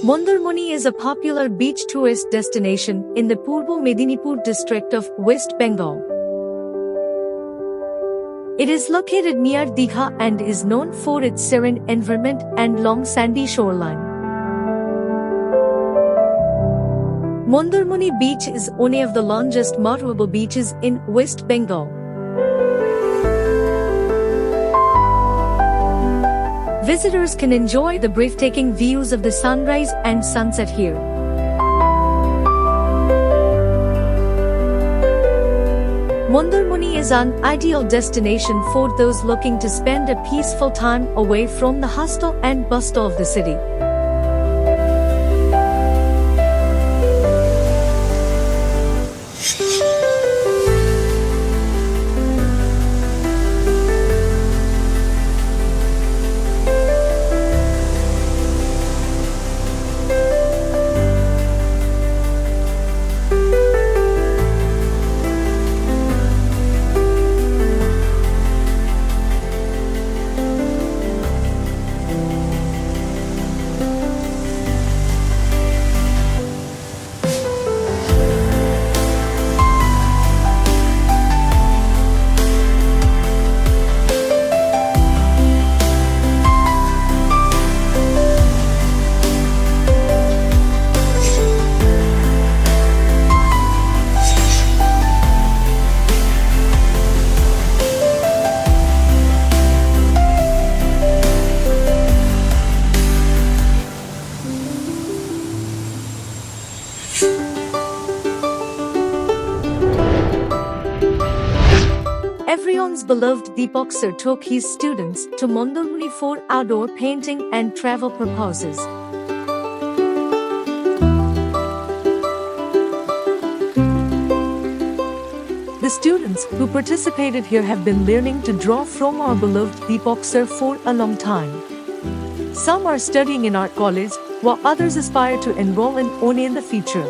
Mondarmoni is a popular beach tourist destination in the Purbo Medinipur district of West Bengal. It is located near Digha and is known for its serene environment and long sandy shoreline. Mondarmoni Beach is one of the longest motorable beaches in West Bengal. Visitors can enjoy the breathtaking views of the sunrise and sunset here. Mondarmoni is an ideal destination for those looking to spend a peaceful time away from the hustle and bustle of the city. Everyone's beloved Deepak Sir took his students to Mondarmoni for outdoor painting and travel purposes. The students who participated here have been learning to draw from our beloved Deepak Sir for a long time. Some are studying in art college, while others aspire to enroll in one in the future.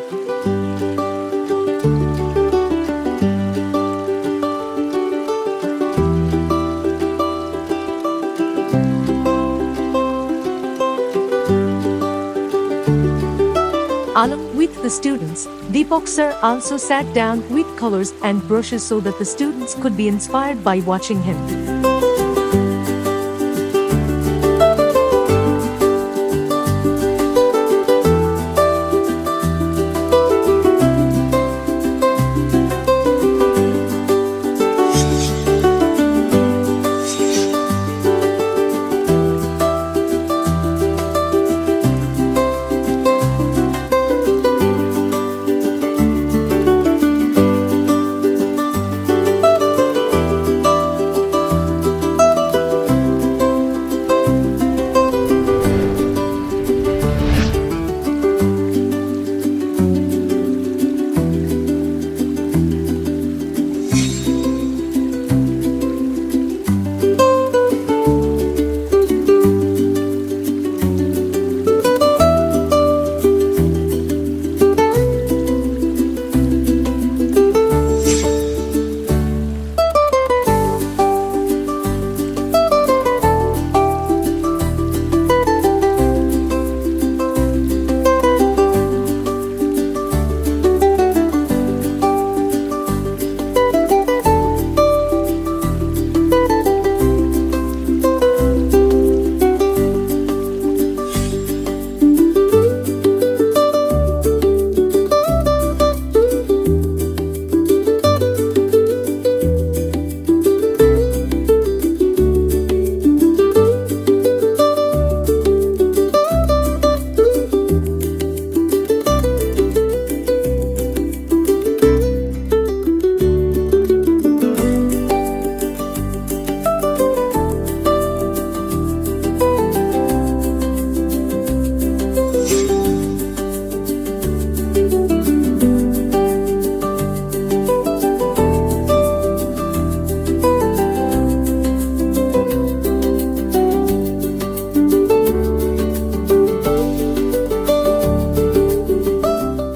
Along with the students, Deepak Sir also sat down with colors and brushes so that the students could be inspired by watching him.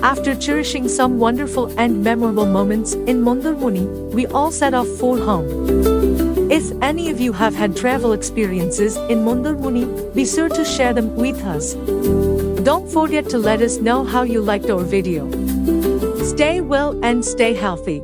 After cherishing some wonderful and memorable moments in Mondarmoni, we all set off for home. If any of you have had travel experiences in Mondarmoni, be sure to share them with us. Don't forget to let us know how you liked our video. Stay well and stay healthy.